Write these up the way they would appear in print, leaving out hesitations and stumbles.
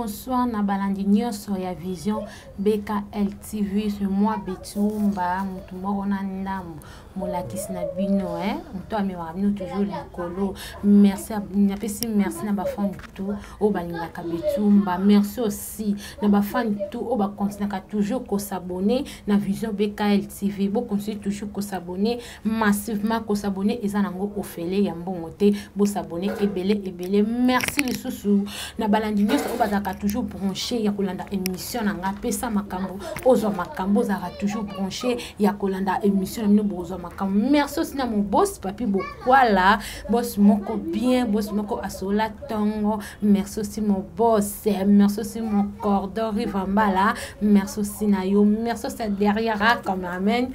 bonsoir na balandi nyonso ya Vision BKL TV. Ce mois Betumba mutu moko na ndambo molakisi na bino mutu amewaka bino toujours likolo. Merci merci na bafani tout o balingaka Betumba. Merci aussi na bafani tout o ba continuer toujours ko s'abonner na Vision BKL TV. Bo continuer toujours ko s'abonner massivement, ko s'abonner ezanango ofele ya mbongo te bo s'abonner ebele. Merci les sous na balandi nyonso o bazaka toujours branché ya kolanda émission na nga pesa makambo ozo makambo zaka toujours branché ya kolanda émission na mino bozo makambo. Merci aussi na mon boss papi bokwala boss moko bien boss moko asola tongo. Merci aussi mon boss, merci aussi mon cordon Rivambala, merci aussi na yo, merci aussi derrière a cameraman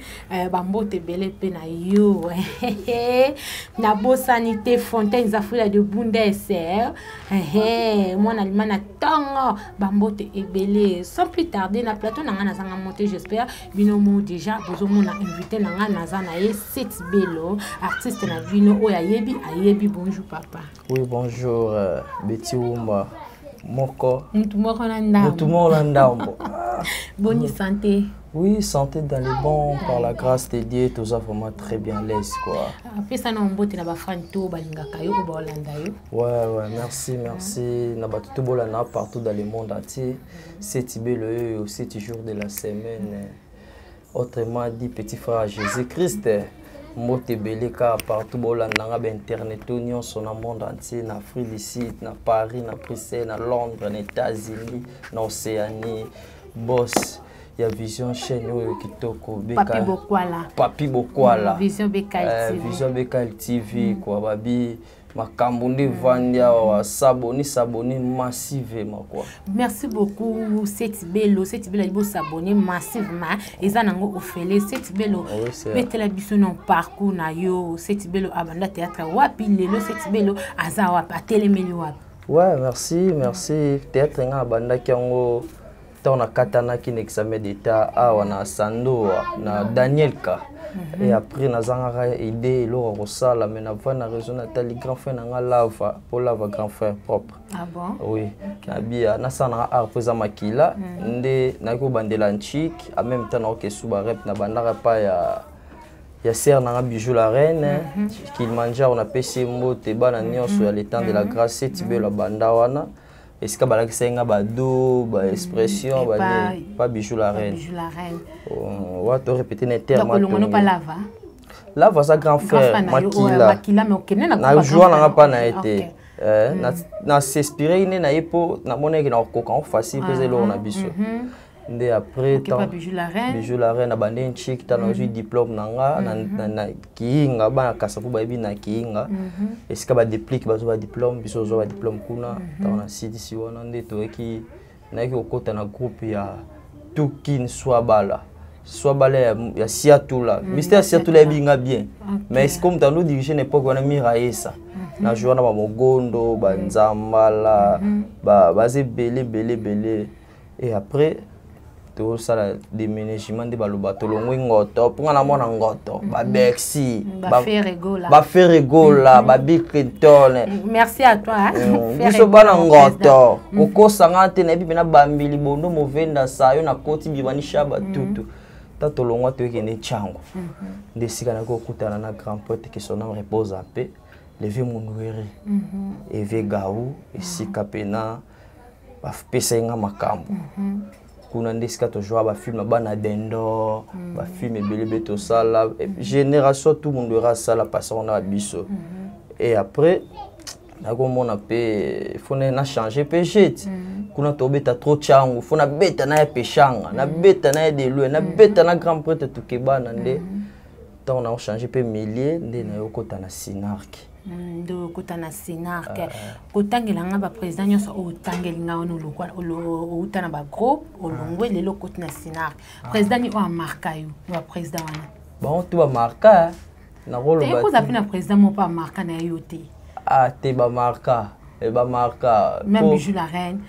bambote bele pe na yo na bo sanité fontaine zafula de Bundeser moi na limana tongo bambote ebele. Sans plus tarder na plateau na nga nazanga monter, j'espère bino mo déjà bozo mona invité na nga nazana ye Seti Bello artiste na bino oya ayebi. Bonjour papa. Oui bonjour Betty Wumba moko mutu moko na ndambo bonne santé. Oui, santé dans les bons, par la grâce de Dieu, tout ça vraiment très bien l'aise quoi. Après ça, on botte na ba fanto balingaka yo ba Hollanda yo. Ouais, merci. Na ba tout bolana partout dans le monde entier. Seti Bello aussi 7 jours de la semaine. Autrement dit, petit frère Jésus-Christ, mote beleka partout bolanda nga ba internet union sur le monde entier, na Afrique du Sud, na Paris, na Bruxelles, na Londres, na États-Unis, na Océanie, boss. Il y a Vision chaîne kitoko Papi Bokwala Vision BKL TV Vision BKL TV quoi babi makambo nde vandia wa saboni massivement quoi. Merci beaucoup Seti Bello ibo s'abonner massivement eza nango ofele. Seti Bello betela biso non parcours na yo. Seti Bello abanda théâtre wapi lelo Seti Bello aza wapi atelemeli wapi? Ouais, merci théâtre nga abanda kiango on a katana qui examen d'état na Sando na Danielka et après na zangara idée lo rosala mais na va na raison na tali grand frère na lava pour lava grand frère propre. Ah bon? Oui. Na bia na sana art poza makila nde na ko bandela nchik en même temps na ke suba rep na bandara pa ya ser na bijou la reine qu'il manja on a pesi mbote bana nyonso ya l'état de la grâce Seti Bello banda wana. Est-ce que balaki senga bado ba expression pas bijou la reine. On va te répéter les termes. Donc on pas lava. Lava sa grand frère Makila mais okene na na joie na pas na été na s'inspirer na yepo na mona ki na koka facile peser lo na biso. Ndé après temps bijou la reine na bande nchik ta na ju diplôme nanga na kiinga ba kasapu ba bi na kiinga. Est-ce que ba déplique ba zo ba diplôme biso zo ba diplôme kuna ta na sidi si wana ndé to ki na ki okota na groupe ya Tukin Swabala ya Siatula Mystère Siatula binga bien mais c'est comme dans nous diriger n'époque wana miraesa na joana ba mogondo ba nzambala ba ze belé et après tout ça la déménagement de baloba tolongwe ngoto ponga na mona ngoto ba Bexi ba Ferregola ba Big Clinton. Merci à toi biso bana ngoto koko sangate na bibi na bambili bondo movenda sayo na koti bibani shaba tutu ta tolongwa to kende chango ndesika na ko kutana na grand pote qui son nom repose en paix levé munwere eve gaou esika pena ba pesa nga makambo kuna ndesika to joa ba film bana dendo ba film belebe to sala génération tout monde aura sala passer on a biso et après na ko mona pe fone na changer péché kuna to beta trop changu fona beta na pechanga na beta na de lue na beta na grand prêtre to kebana nde ta on a changer pe millier nde na yokota na sinarki ndo kutana sinarke kotangela nga ba président nyonso otangeli nga ono lokwa utana ba groupe olongwe lelo kotana sinarke président ni o marka yo ba président wana ba to ba marka na rolo ba ko zapina président mo pa marka na yo te te ba marka même bijou la reine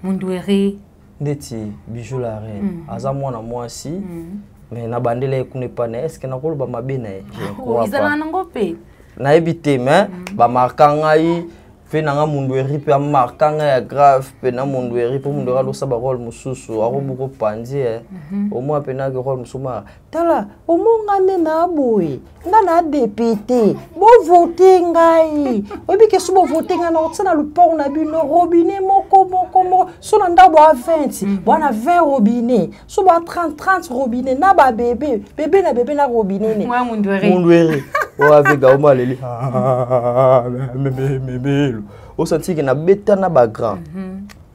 Mondouéré ndeti bijou la reine aza mwana mwasi mais na bandela ekune pa na est-ce que na rolo ba mabena je crois pas izala nango pe na ebité mais ba marka ngai fait nanga mundu eri pe markanga ya grave pe na mundu eri pe mundu ralo saba rôle mususu aro buko panzi au moins pe na rôle musuma tala omonga ne na boy nga na député bo voter ngai obi ke subo voter nga na otsana lu port na bino robinet moko so na ndabo a 20 bwana 20 robinet so ba 30 robinet na ba bébé na robinet ne mundu eri wa vega o maleli bébé au senti que na beta na ba grand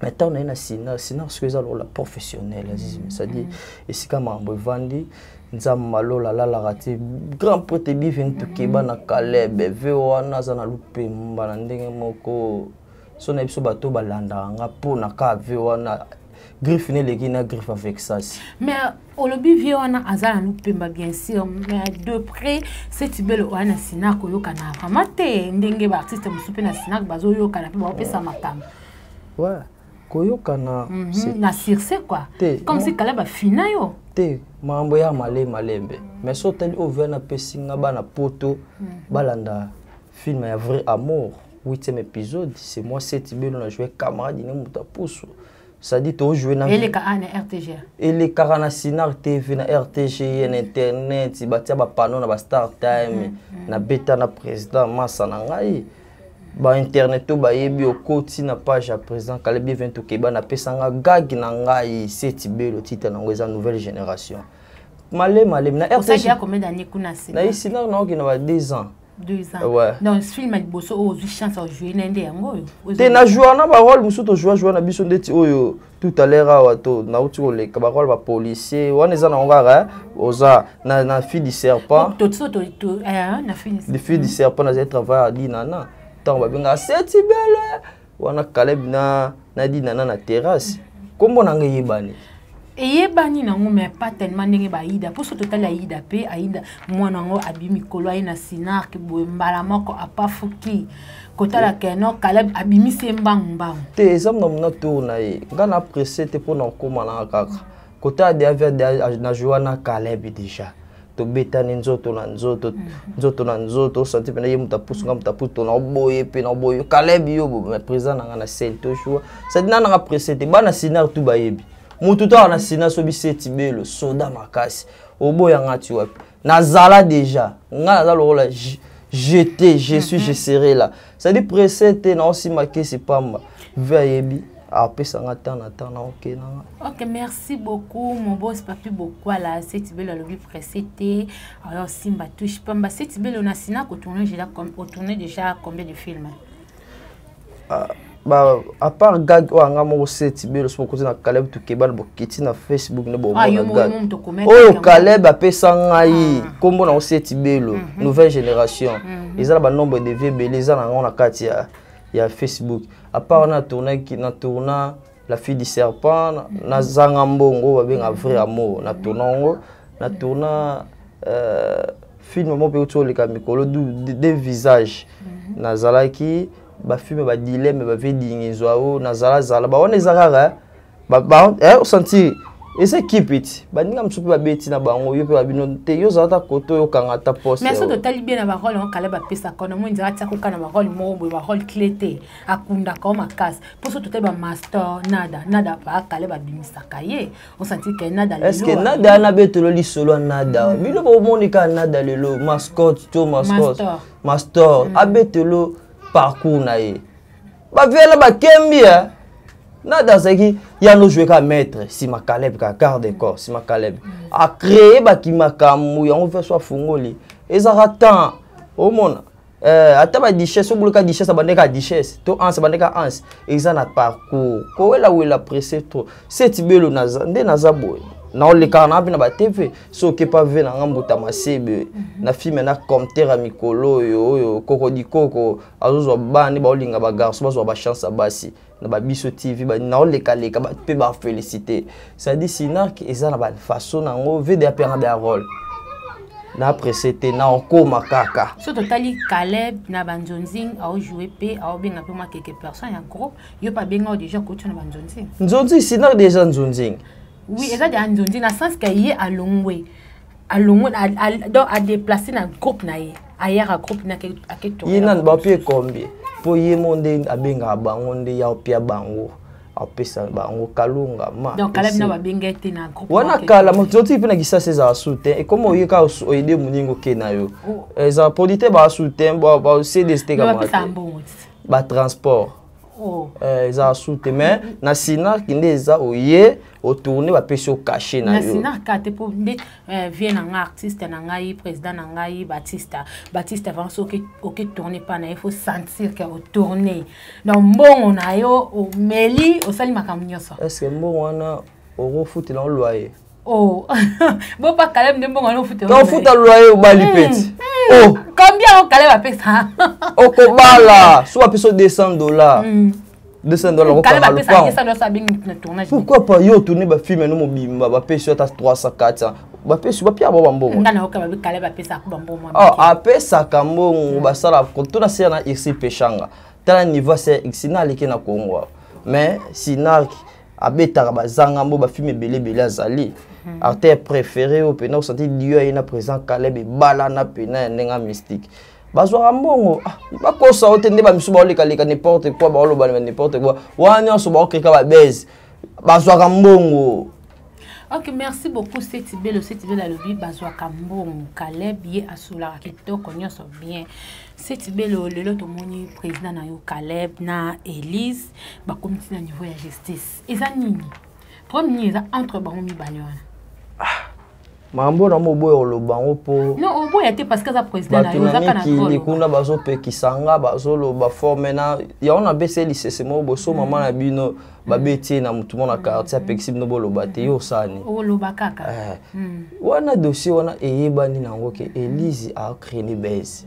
maintenant on a une sinon ce que ça la professionnelle c'est-à-dire et si comme mambo vandi nzamalo la raté grand pote bi vient to keba na Caleb veo na za na lupe mbala ndenge moko so na biso bato balanda nga po na ka veo na griffe ne legi na griffe avec ça mais au lobby veo na azala lupe bien sûr mais de près c'est belle wana sina ko yoka na ramate ndenge ba artiste musupe na sina bazo yoka na ba pesa makamba ouais koyokana na circe quoi comme si Caleb a fina yo te mambo ya malembe mais so tali over na pesinga bana poto balanda film ya vrai amour 8e épisode c'est moi Setibelo na joué camarade ni muta pousso ça dit to jouer na ele ka na RTG ele ka na Sinar TV na RTG na internet batia ba panneau na ba Star Time na beta na président massa na ngai ba internet to ba yebi okoti na page ya président Caleb vient to keba na pesanga gag na ngai Setibelo titre na ngweza nouvelle génération malé na RTG ça il y a combien d'années kuna c'est na ici na on a 2 ans 2 ans ouais donc ce film a bosso aux chance à jouer nende yango te na jouer na ba rôle musu to jouer na biso ndeti oyo tout à l'heure wato na uti ole ka ba rôle ba policier wana za na ngara oza na fille du serpent na fille du serpent na travail à dinana tant ba benga Setibelo wana Caleb na dinana na terrasse kombo na ngai yebani eyebani nango mais pas tellement ndenge ba ida pour ce total aida pe aida mwana ngo abimi kolo aina Sinar ke boye mbala moko apafuki kotala keno Caleb abimi sembang te ezamna mna tourna ye ngana pressé te pour na koma na kaka kota de avait na Joana Caleb déjà to betani nzoto na nzoto senti pena yemuta pusunga mutaputo na boye pe na boye Caleb yo président na ngana sel to choix ça dit na pressé te bana Sinar tout bayebi mututa na Sinar so bi Setibelo soda makasi oboya ngati wapi nazala déjà ngana za lola je serai là ça dit pressé te na aussi marqué c'est pas veyebi après ça na ok merci beaucoup mon boss papi beaucoup là Setibelo le pressé te alors simba touche pamba Setibelo na Sinar ko tourner déjà combien de films bah à part gag ou anga mo Setibelo so ko na Caleb to kebal bo kiti na Facebook ne bo oh Caleb a pesa ngai kombo na Setibelo nouvelle génération ils ont ba nombre de vieux belés na ngona kati ya Facebook à part na tourner la fille du serpent na zanga mbongo ba benga vrai amour na tourna film mo pe utoli ka mikolo des visages na zalaki ba film ba dilemme ba vedingizwa na zala ba wana ezakaka ba senti ese keep it ba ninga msupi ba beti na bango yo pe ba bino te yo zata koto yo kanga ta poste mais so de talibé na ba rôle on Caleb pesa kono mo ndira tia ko kana ba rôle mo ba rôle clété akunda ko makas pour so to ba master nada ba Caleb bimisa kaye on senti que nada lelo est-ce que nada na betolo li solo nada bino bo monika nada lelo mascotte to mascotte master abetolo parcours na ye ba vela ba kembi nada zaki ya no jouer ka maître si ma Caleb ka garde corps si ma Caleb a créé ba ki makamu ya on veut soit fungoli ezara temps au mona ata ba duchesse o buluka duchesse bandeka duchesse to anse bandeka anse ezana parcours ko wela pressé trop Setibelo naza boy na on le kana na ba TV so ke pa ve na ngambuta masebe na film na compteur mikolo yo koko di koko azozo bani ba olinga ba garçon bazo ba chance basi na ba biso TV ba na on le kaleka ba pe ba féliciter ça dit Sinar que ezana ba façon na ngo ve de apena ba rôle na après c'était na okoma kaka so totali Caleb na banzonzing a jouer pe a benga pe moi quelques personnes en groupe yo pas benga déjà côté na banzonzing nzonzi Sinar déjà nzonzing oui et ça de nzonzi na sens que y a longwe donc à déplacer na groupe na ailleurs à groupe na il n'a pas pu combien po ye monde abenga bango nde ya opia bango apesa bango kalunga ma donc Caleb na babenga te na groupe wana kala mototi pe na kisa seza soutien et comme oyeka oide muningo kenayo eza produité ba soutien ba CDST comme ba transport eza soutien mais na sina kinde eza oye au tourner va pécho caché na yo na kate pour nde vient un artiste na ngai président na ngai Baptiste avance OK tourner pas na il faut sentir que au tourner donc bon on a yo au meli au sali makambo nyonso est-ce que bon wana au foot na loyer oh bon pas Caleb ndembo ngano foot on foot à loyer au bali peti oh combien on Caleb a payé ça au kobala soit peso $200 $200 pourquoi pas yo tourner ba film no mobimba ba peso ta 300 400 ba peso ba pia ba mbongo ngana oka ba Caleb apesa ko mbongo apesa kambongo basala kotuna se na ici pechanga tala niveau c'est xina leke na Congo mais sinak abetaka bazanga mbo ba film belé azali acteur préféré au pena senti Dieu ina présent Caleb bala na pena ndenga mystique bazwa mbongo bakosa otende ba misu ba oleka n'importe quoi ba oloba n'importe quoi wana so ba okeka ba base bazwa mbongo. OK, merci beaucoup Setibelo la lobby bazwa mbongo Caleb ye asula kitoko nyonso bien Setibelo lelo to moni président na yo Caleb na Elise ba comité na niveau ya justice eza nini premier eza entre bango mibale wana mambo na moboya olobango po non oboya te parce que za président na yo zaka na ko kuna bazo pekisanga bazo loba forme na ya on a baissé lycée mo boso mama na bino babeti na mutu mona quartier pekisi no boloba te yo sani oloba kaka wana dossier wana eyebani nango ke Elise a créé ni base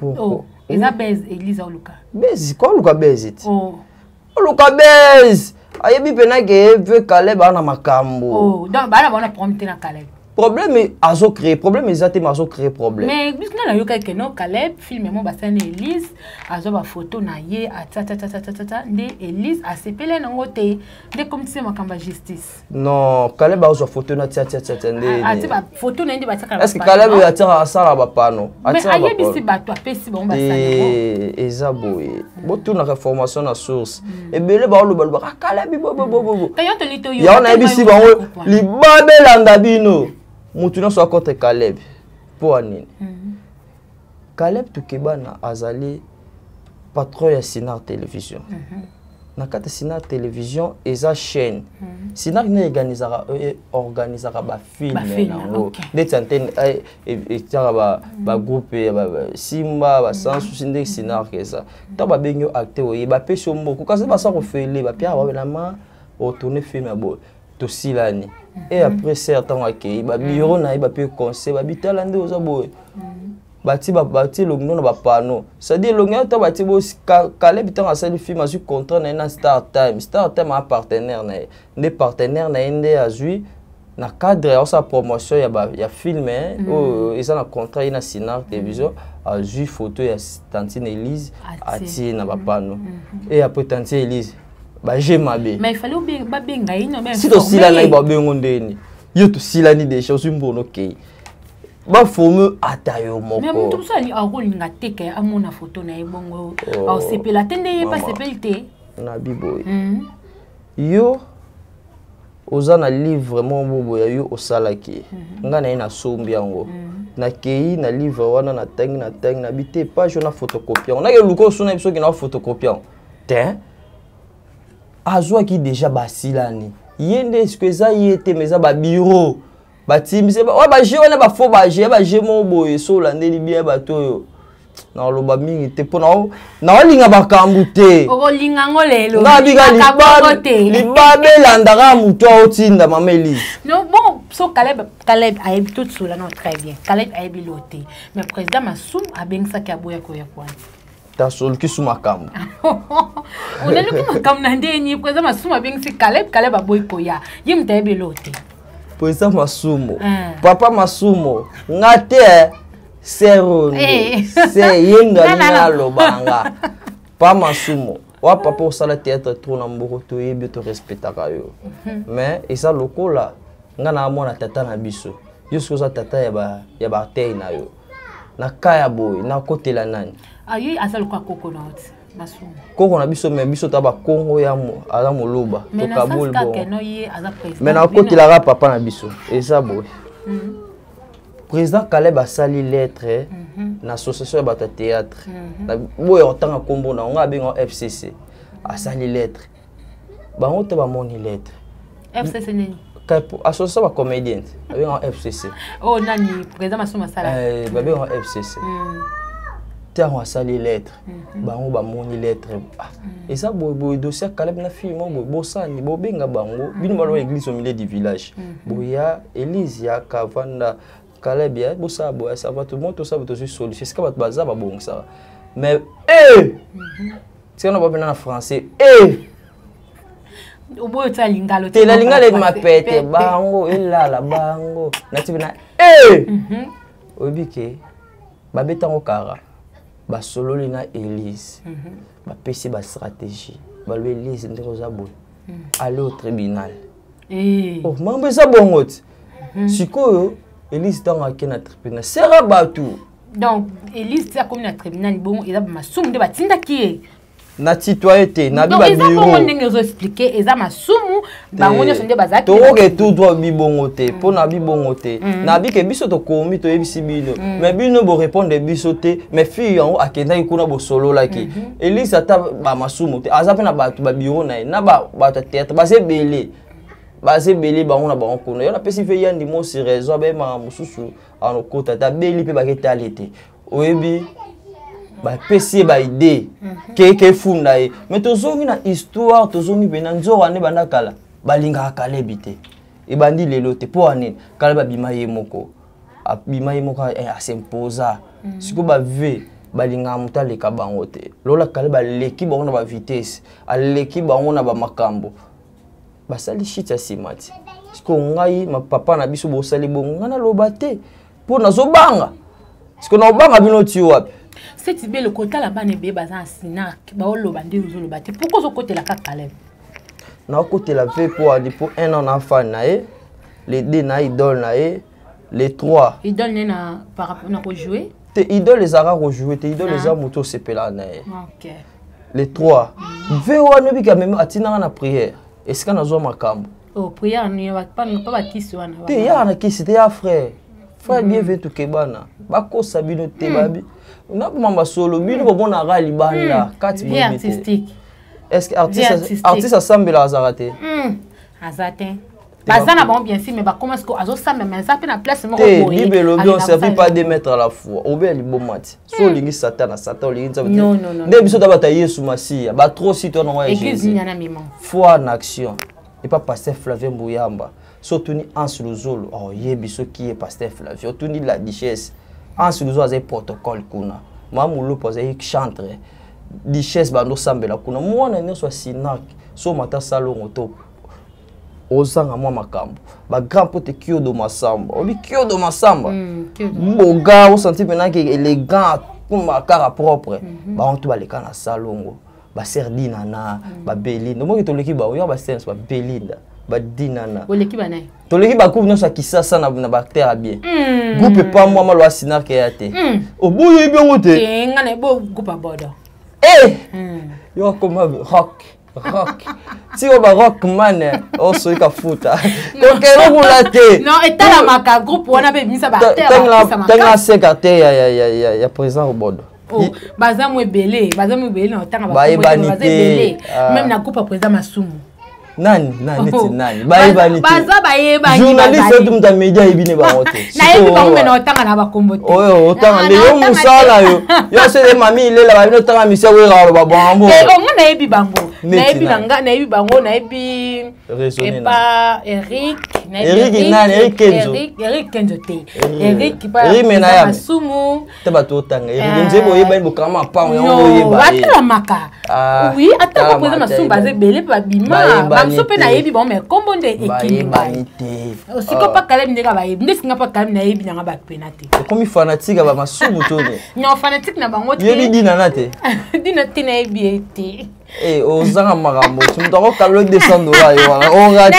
oh eza base Elise oluka base ko oluka base ti oluka base ayebi pena ke veut Caleb ana makambo oh donc bana bona prompter na Caleb problème azo créer problème exactement azo créer problème mais puisque na yo quelque no Caleb filme mo basane Elise azo ba photo na ye atata nde Elise a sepele na ngote nde comme si makamba justice non Caleb azo photo na tia nde ati ba photo na nde ba tsaka est-ce que Caleb atira asala ba pano atira ba mais ayebisi bato apesi ba basane eza boye botu na information na source ebele ba oloba Caleb bo kayo to lito yo ya na ebisi ba libabela ndabino mutu na so contre Caleb pour anine Caleb Tukebana azali patron ya Sinar Télévision na kata Sinar Télévision eza chaîne Sinar ne organisera ba film nango des antennes et tara ba groupe Simba ba sans souci de Sinar kesa ta ba benyo acteur oye ba peso mboko kasi ba sa ko fele ba pia ba na ma o tourner film abo to silani et après certains accueil ba bureau na ba pe conseil ba bitala nde oza boy bati longno na ba pano c'est dire longno ta bati bo Caleb tant asali film azu contrat na Star Time a partenaire na des partenaires na inde azui na cadre ya sa promotion ya film o ils ont un contrat na Sinar Télévision azui photo ya Tantine Elise ati na ba pano et après Tantine Elise ba jemabe mais il fallait bien ba benga ino mais si to sila na ba bengo ndeni yo to sila ni déjà so mbono ke ba fomu atayo moko mais mutu so ali akolinga teke amona photo na ebongo au sepela tende ye pas sepelte na biboy yo oza na livre vraiment bobo ya yo osalaki nga na ina sombi yango na kei na livre wana na tangi na bité page na photocopie on a ke luko so na biso ki na photocopie te azwa ki déjà basilani yende eskweza yete meza ba bureau batimise ba ba jeune ba fo ba je mo boye so landeli bien bato yo na loba mingi te pona na olinga bakambu te olinga ngolelo na biga libabe landaka muto otinda mama Elise non bon so Caleb a eu tout cela non très bien Caleb a eu loté mais président Massoum a bengsa ki aboya ko yakwa ta sol ki suma kambu on est le comme na ndeni président Massoum a bengsi Caleb aboy ko ya yimta ebe loté président Massoum papa Massoum ngate Sero c'est yenga na lobanga pa Massoum wa papa osala théâtre trop na mboko to yebi to respectaka yo mais esa lokola nga na mona tata na biso jusqu'au tata ya ba tei na yo na kaya boy na kotela nani Ayi asal quoi coconut. Masumu. Koko na biso mais biso ta ba Congo ya mo ala moloba to Kabul bon. Mais na côté la papa na biso. Et ça boy. Président Caleb a sali lettre na association de théâtre. Boy otanga kombo na nga benga FCC. A sali lettre. Ba on te ba moni lettre. FCC nini? Association ba comédienne. Benga FCC. Oh nani président Masuma sala. Ba benga FCC. On a sali lettre bango ba moni lettre et ça boy dossier Caleb na fille mo boy ça ni bo benga bango bino balo église au milieu du village boya Elise ya Kavanda Caleb ya bo ça boy ça va tout le monde tout ça tout solution c'est que baza ba bon ça mais c'est on va en français obo ta lingalo te la lingalo ma pete bango elala bango na tibina obike babeta ngokara ba solo lina Elise ba PC ba stratégie ba le Elise ndeko za boy aller au tribunal oh mambe za bongote sikoyo Elise tanga kena tribunal sera batu donc Elise ta comme na tribunal bon eza ba masumu de batinda ki na citoyenneté na bi ba biro donc eza bongo expliquer eza masumu bango nyo sonde bazaki to ke tout droit bi bongote po na bi bongote na bi ke biso to komi to yebisi bino mais bino bo répondre biso te mais fille en akenda ikuna bo solo laki Elise ata ba masumu te azape na ba ba bureau na ba théâtre ba se belé bango na bango kuna yo na pesi fe yandi mo si raison ba ma mususu en kota ta beli pe ba ke talete oyebi ba pesi ba idée ke funda e mais tozongi na histoire tozongi bena nzora ne banda kala balinga kala bité e bandi lelo te po anene kala ba bimaye moko a s'imposa siko ba ve balinga mutale ka bango te lola kala ba leki bango na ba vitesse a leki bango na ba makambo basali shit ya simati siko ngai ma papa na biso bo sali bongo ngana loba te po nazo banga siko na banga bino ti wapi. C'est bien le côté là-bas ne bé bazan sina ba olo bandi uzo lo bate pourquoi ce côté là ka Caleb na côté la fait pour un an enfant na e les deux na idole na e les trois idole na par rapport na rejouer te idole les ara rejouer te idole les amoto sepela na e OK les trois veo wana bika même atina na prière est-ce que na zo makambo oh prière ni pas kisi wana te ya na kisi te ya frère bien veut tout kebana bako sabino te babi na mamba solo bino bona gali banda kati bobi artistique est-ce que artiste assemble la azarate azate bazana bon bien sûr mais ba comment est-ce que azo samba mais ça peut na place moko boy libelo bien on servit pas de mettre à la foi obe libomati so lingi satan lingi nzaba non de biso tabata Yesu Masia ba trop si toi non Jésus foi en action et pas pasteur Flavien Bouyamba surtout ni Anse Luzolo oh yebiso qui est pasteur Flavien tout ni la duchesse Anse Luzolo a un protocole kuna mamulo poser chantre duchesse bando sambela kuna mwana ne so sinak so mata salon to ozanga mwa makambo ba grand pote Kyodo Masamba obi Kyodo Masamba boga o senti maintenant que élégant pour ma cara propre ba on to baleka na salongo ba serdina na ba belinda mo to leki ba yo ba sense ba belinda ba dinana o leki ba nai to leki ba coupe no sa kisasa na ba terre bien groupe pas moi malo asina ke yate o boye bien wote ngane bo groupe bodo yo comme rock si on va rock man on se kafuta donc elle roule te non et ta la maka groupe wana be misa ba terre tanga secrétaire ya président au bodo baza mo belé na tanga ba belé même na groupe président Masumu nani bayebanite baza bayebani journaliste tout muta media ebine ba wote na yebi ba ngomena otanga na ba kombote oyo otanga leyo musala yo se de mami ilela ba bino tanga misia wera ba bongo na yebi bango na yebi nanga na yebi bango na yebi epa Eric Kenzo te Eric ba Masumu te ba to tanga Eric nzebo yeba bo kama pa yo yeba batala maka oui ata ko président Masumu baze belé pa bima sope na yebi bon mais kombo nde ekibanite siko pa Caleb ndeka ba yebi ndesinga pa Caleb na yebi nyanga ba penate comme fanatique ba Masumu to ne non fanatique na bango te yebi dina na te dina te na yebi ete Eh, ozanga makambo. Tu me dois calmer $200. On rate.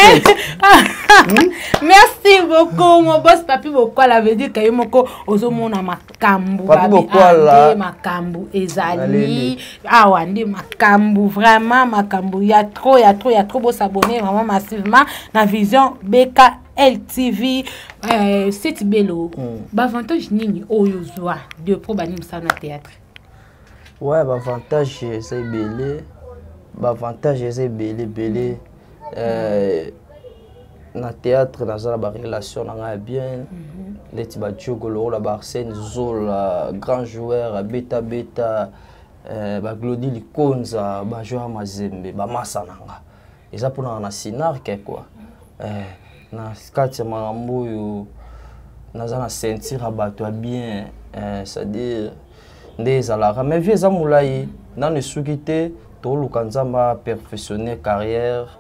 Merci beaucoup, mon boss Papi Bokwala veut dire que yo moko ozomona makambu Papi Bokwala makambu ezali awa ndi makambu vraiment makambu ya trop beau s'abonner vraiment massivement na Vision BKL TV c'est belo ba avantage nini oyo zwa de pro bani msana théâtre. Ouais, ba avantage c'est belé. Ba avantage c'est belé. Na théâtre dans la relation na bien les tiba Diogolo la Barsène Zola grand joueur beta ba Glody Likonza ba joueur Mazembe ba Masananga eza pona na sinar quoi na skate marambo yo naza na sentir abato bien c'est-à-dire des alara mais vieux zamulai na ne sukite to lukanzamba perfectionner carrière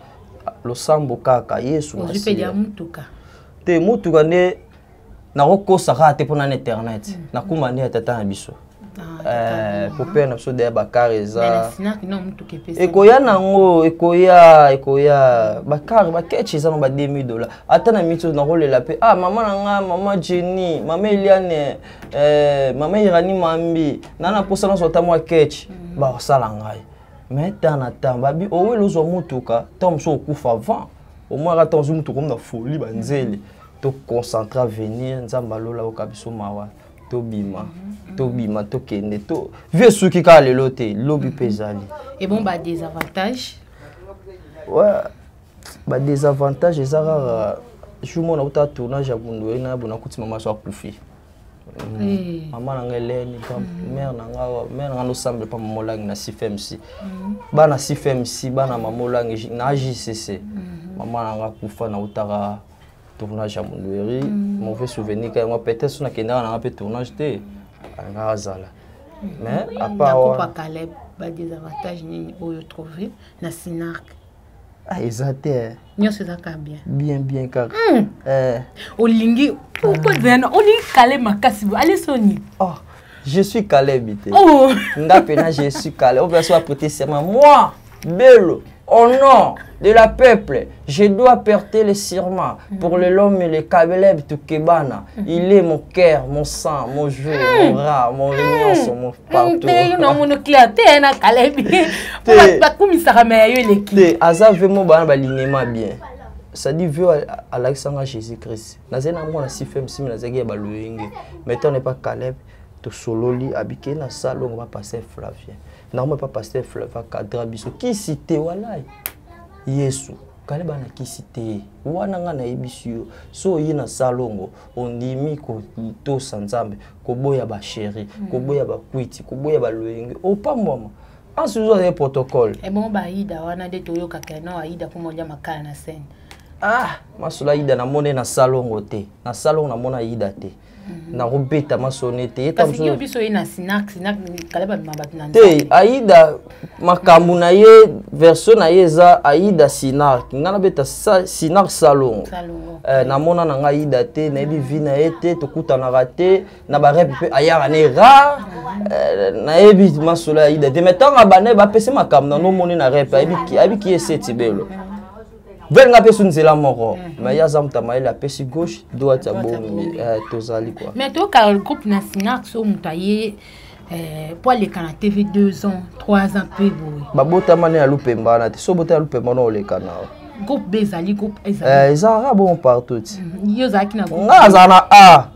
lo sambo kaka yesu na te mutuka ne na kokosa te pona na internet na kumani atata na biso popé na biso de bakareza ekoya nango ekoya bakare bakechi za ba $2000 ata na mito na rolela pe mama nanga mama Jenny mama Eliane mama Irani Mambi nana posa na sota mwa kechi ba sala ngai. Mais tant babi owe lozo mutuka tom so kufa avant au moins attends zo mutuka comme na folie banzeli to concentrer venir nzamba lola o kabiso mawa to bima to kende to vie suki ka lelo te lobi pezali et bon ba désavantages ouais ba désavantages ezara je mona uta tournage ya bundu ina bona kuti mama so akufi. Maman nanga Hélène, mère nanga no semble pas mamolang na CFMC. Bana CFMC bana mamolang na JCC. Maman nanga kufa na utara tournage à Mondoueri. Mauvais souvenir quand moi peut-être sur na kenda na pe tournage te. Anga zala. Mais à part pas Caleb ba des avantages ni oyo trouver na Sinark. Exactement. Nyonso zaka bien. Bien kaka. Olingi pourquoi zena olingi Caleb makasi allez soni. Oh, je suis Caleb ité. Oh, ndapena je suis Caleb. On va se prêter serment moi, Bello, au nom de la peuple, je dois porter le serment pour l'homme et le Caleb Tukebana. Il est mon cœur, mon sang, mon jour, mon rat, mon réunion, mon partout. Non, mon clarté na Caleb. Pas comme ça ramène l'équipe. Asa vraiment ba l'alignement bien. Ça dit vieux Alexandre Jésus-Christ. Nazena mo na sifem sim na zagi ba loyenge. Mais on n'est pas Caleb to sololi abike na salon va passer Flavien. Na mo pas passer Flavien cadre biso qui cité walai. Yesu Caleb na qui cité. Wana nga na ebisio. So yi na salongo ondimi ko to sanzambe ko boya ba chéri, ko boya ba kwiti, ko boya ba loyenge. O pa mama. En sous un protocole. Et bon ba ida wana de toyo kakeno aida pour mondia makala na scène. Masula ida na mone na salon te. Na salon na mona ida te. Na robeta masonete. Parce que biso ina sinak Caleb mabatu na. Te aida makamu na ye version na ye za aida sinak. Ngana beta sinak salon. Na mona na nga ida te na bi vina ete to kuta na rate na ba rep pe ayara ne ra na ebi masula ida te metanga bane ba pese makamu na no moni na rep abi ki eseti belo. Venga pe sunzela moko mais ya zamta maile a pesi gauche droite ya bombi tozali quoi. Mais to ka groupe na sinak so mutaye pour les kana TV 2 ans 3 ans pe boy. Ba bota mane ya lupemba na te so bota ya lupemba na ole kana. Groupe Bezali groupe Ezali. Ezara bon partout. Yo zaki na groupe. Ngazana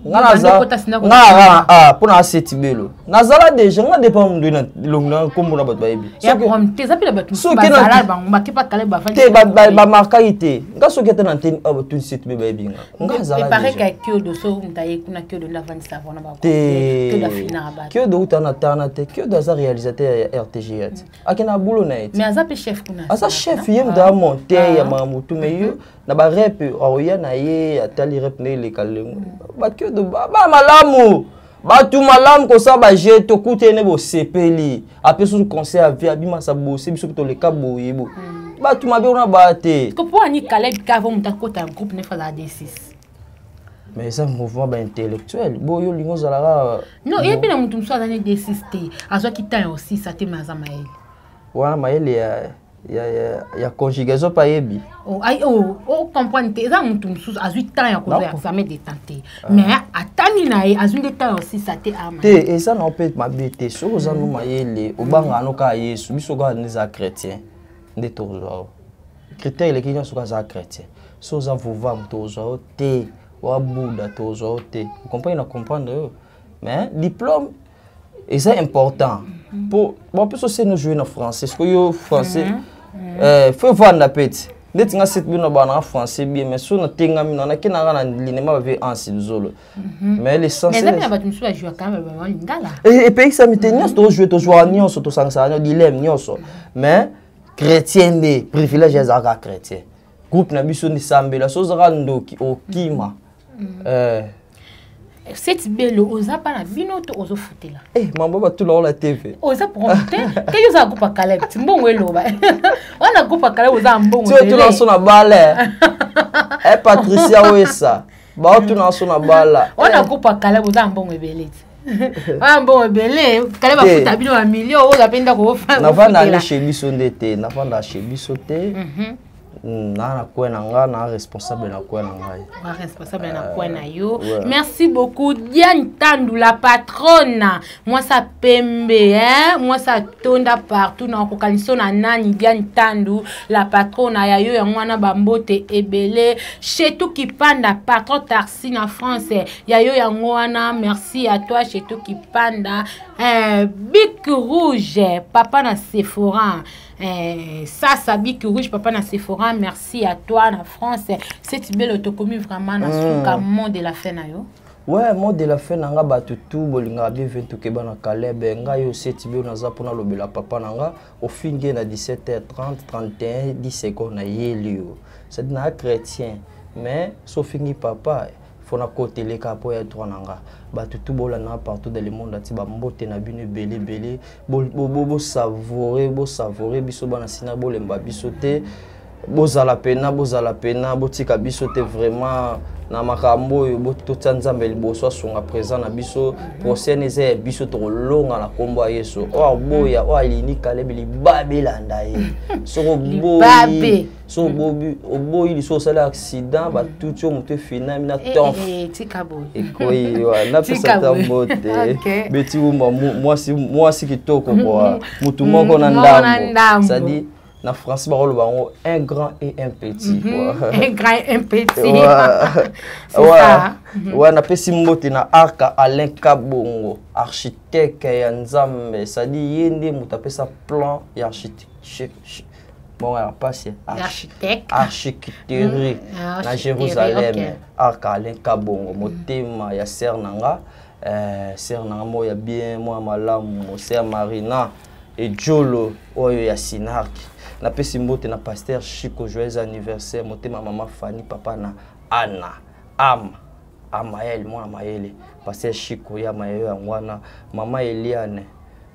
ngana pour na seti belo. Nazala déjà nga dépend mundu na longa kombo na bato bayebi. Ya ko te zapila bato. Bazala bango makepa kale ba te ba marka ite. Nga so kete na teni tout site be bayebi nga. Ngazala. Préparer ka kio de so mutaye kuna kio de la vente savona ba. Que la fina ba. Kio de utana tana te kio de za réalisateur RTG. Akena boulot na ite. Mais azape chef kuna. Asa chef yem da monter mamutu meyo na ba rep oya na ye atali rep ne le kalengo ba kyo do ba malamu ba tu malamu ko sa ba je to kute ne bo sepeli après sous conseil avec abima sa bosser biso to le kabo yebo ba tu mabe ona ba te ko po ani Caleb ka vo mutakota groupe ne fa la D6 mais ça mouvement ba intellectuel bo yo lingo zalara non et puis na mutu mso azane D6 te azo kita aussi ça te mazamael wana mayele ya conjugaison pa yebi comprendre eza mutu mususu azwi temps ya koza examen de santé mais atani na ye azwi nde temps aussi ça te ama te eza na peut mabe te soko za no mayele obanga anoka Yesu biso ka neza chrétien nde tozwa critère le kinyo soka za chrétien so za vova mtozwa te wa Bouddha tozwa te vous comprenez na comprendre mais diplôme c'est important pour bon plus aussi nous jouer en français parce que yo français faut voir na petit dès que c'est bien en français bien mais sur na tenga mi na kina na linema ba en sizolo mais l'essentiel mais là tu me jouer quand même lingala et puis ça me tenir to jouer to jouer nion so to sangsa dilemme nion so mais chrétien des privilèges za chrétien groupe na biso ni sambela so za ndoki okima cette belle oza pas na bino to ozo futela mambo ba tout la TV oza prompter que yo za coupa Caleb mbongo eloba wana coupa Caleb oza mbongo tu tu lanso na bale Patricia Wesa ba tu lanso na bala wana coupa Caleb oza mbongo ebele wana mbongo ebele Caleb afuta bino ba million oza penda ko fa na vanda na chez biso ndete na vanda chez biso te na kwena nga na responsable na kwena ngai na responsable na kwena yo merci beaucoup Diane Tandu la patronne moi ça pembe moi ça tonda partout na kokaliso na nani Diane Tandu la patronne ya yo ya mwana bambote ebele chez tout qui panda patron taxi na France ya yo ya ngwana merci à toi chez tout qui panda Bic Rouge papa na Sephora ça Bic Rouge papa na Sephora merci à toi na France cette belle autocommu vraiment na suka monde de la fin na yo ouais monde de la fin nga batutu bolinga bien ventu ke bana Caleb nga yo cette belle na za pona lobela papa nanga au finge na 17h30 31 10 secondes na yelio c'est na chrétien mais so fingi papa faut na côté les capo ya droit nanga batutu bolana partout dans le monde ati ba mbote na bino belé bo savourer biso bana sina bolemba biso te bozala pena botika biso te vraiment na makambo yo bototsa nzambe liboso songa présent na biso procès neze biso to longa na kombo ya Yesu boya alini Caleb libabelanda ye soko boyi so bobi oboyi liso sala accident ba tutio mutu final na tof tikabo ekoyi na pesa tambote beti moi si kitoko kwa mutu moko na ndambo ça dit na France parole bango un grand et un petit un grand et un petit ouais na pesi mbote na arca Alain Kabongo architecte ya nzambe ça dit yende mutapesa plan ya architecte bon ya passe architecture na Jérusalem arca Alain Kabongo motema ya ser nanga mo ya bien mo malamu ser Marina et Jolo oyo ya Sinarki na pesi mbote na pasteur Chico joyeux anniversaire motema maman Fanny papa na Anna Amael mwana mayele pasteur Chico ya mayo ya ngwana mama Eliane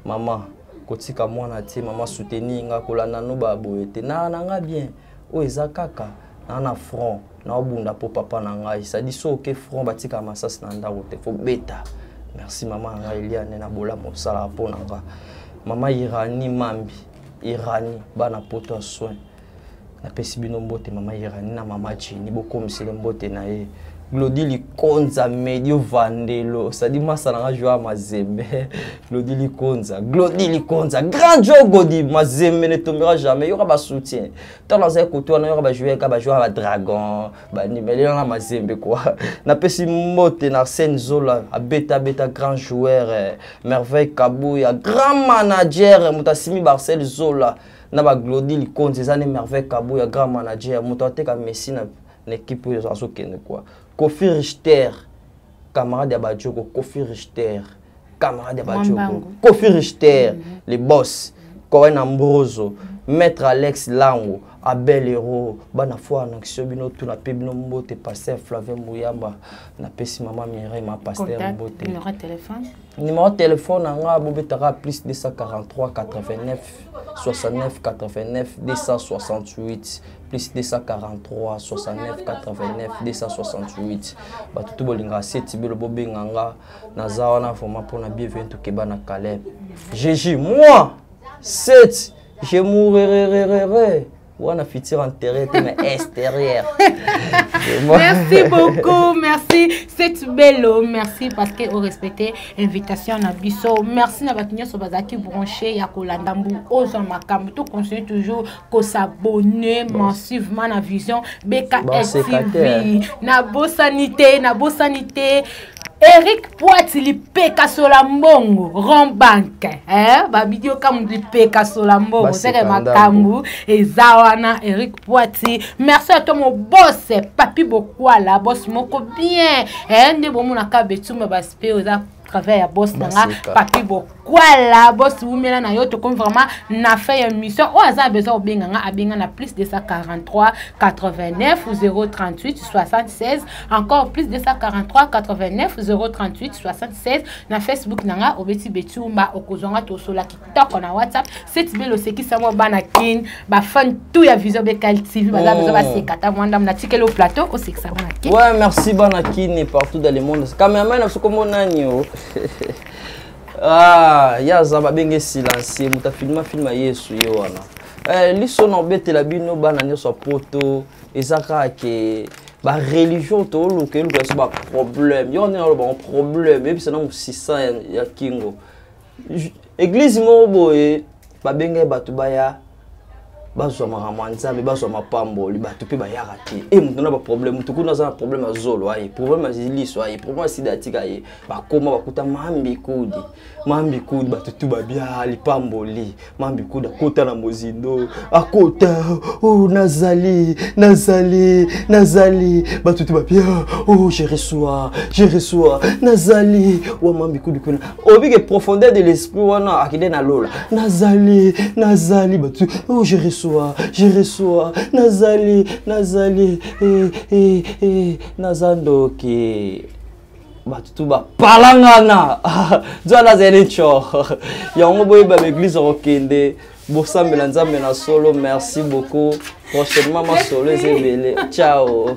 mama kotika mwana ti mama soutenir nga kolanda no baboyete na nga bien o ezakaka na front na obunda po papa na ngai ça dit so ke front batika masasi na ndako te fo beta merci mama nga Eliane na bola mosala po na nga mama Irani Mambi Irani bana poto soin na pesi bino mbote mama Irani na mama Chini bokomisile mbote na ye Glody Likonza medio vandelo ça dit masa na joa mazembe Glody Likonza grand jogo di mazembe ne tombera jamais yora ba soutien tant dans un côté on yora ba jouer ba dragon ba nimeli na mazembe quoi na pesi mbote na Senzola a beta grand joueur merveille Kabouya grand manager mutasimi Barcel Zola na ba Glody Likonza zane merveille Kabouya grand manager mutoteka Messi na l'équipe ya sokene quoi Kofi Richter camarade ya Bajoko Kofi Richter camarade ya Bajoko Kofi Richter les boss Cohen Ambroso maître Alex Lango Abel Hero bana foi en action bino tout na pe bino mbote pasteur Flavien Mouyamba na pesi maman Mireille ma pasteur mbote numéro de téléphone nga bobetaka plus 243 89 69 89 268 plus 243 69 89 268 batutu bolinga seti belo bobenganga naza wana vraiment pona bienvenue to keba na Caleb Jésus moi 7 Je mourrai. On a futur intérêt, mais extérieur. Merci beaucoup, merci. C'est bello, merci parce que vous respectez l'invitation à Bisso. Merci à votre sur Bazaki branché, ya Kolandambu, aux Makambu. Tout conseille toujours qu'on s'abonne massivement à la vision BKLTV. Nabo sanité. Eric Poiti li peka solambongo Rombank ba video comme li peka solambongo c'est que makambu ezawana Eric Poiti. Merci à toi mon boss Papi Bokwala boss moko bien nde bomona ka betumba ba spé travers ya boss nanga Papi Bokwala boss wumela na yo to comme vraiment na fait une mission o aza besoin obenganga abenga na plus de 143 89 038 76 encore plus de 143 89 038 76 na Facebook nanga obeti betumba okozonga to sola TikTok na WhatsApp c'est belo seki samo bana kin ba fan tout ya vision BKLTV ba besoin ba sekata mwanda na tikelo plateau o seksa bana kin. Ouais, merci bana kin partout dans le monde. Cameraman na soko monani yo. Ya zamba benge silencieux muta filma yesu ye wana liso na bete la bino bana nyoso poto ezaka ke ba religion to luke luka so ba problème yo na ba problème et puis ça na musisa ya kingo église mo boye ba benge batu baya bazwa mamanza me bazwa mapambo li batu pe bayaka te e mutu na ba problème mutu kuna za problème azolo ayi problème aziliso ayi problème sidatika ayi bakoma bakuta mambi kudi batu tu babia lipamboli mambi kudi akota na mozindo akota nazali batu tu babia je reçois nazali wa mambi kudi kuna obike profondeur de l'esprit wana akide na lola nazali batu je reçois nazali nazandoki batu ba palangana zala zelicho yango boye ba église okende bosambela nzambe na solo. Merci beaucoup, prochainement ma solo ezebele. Ciao.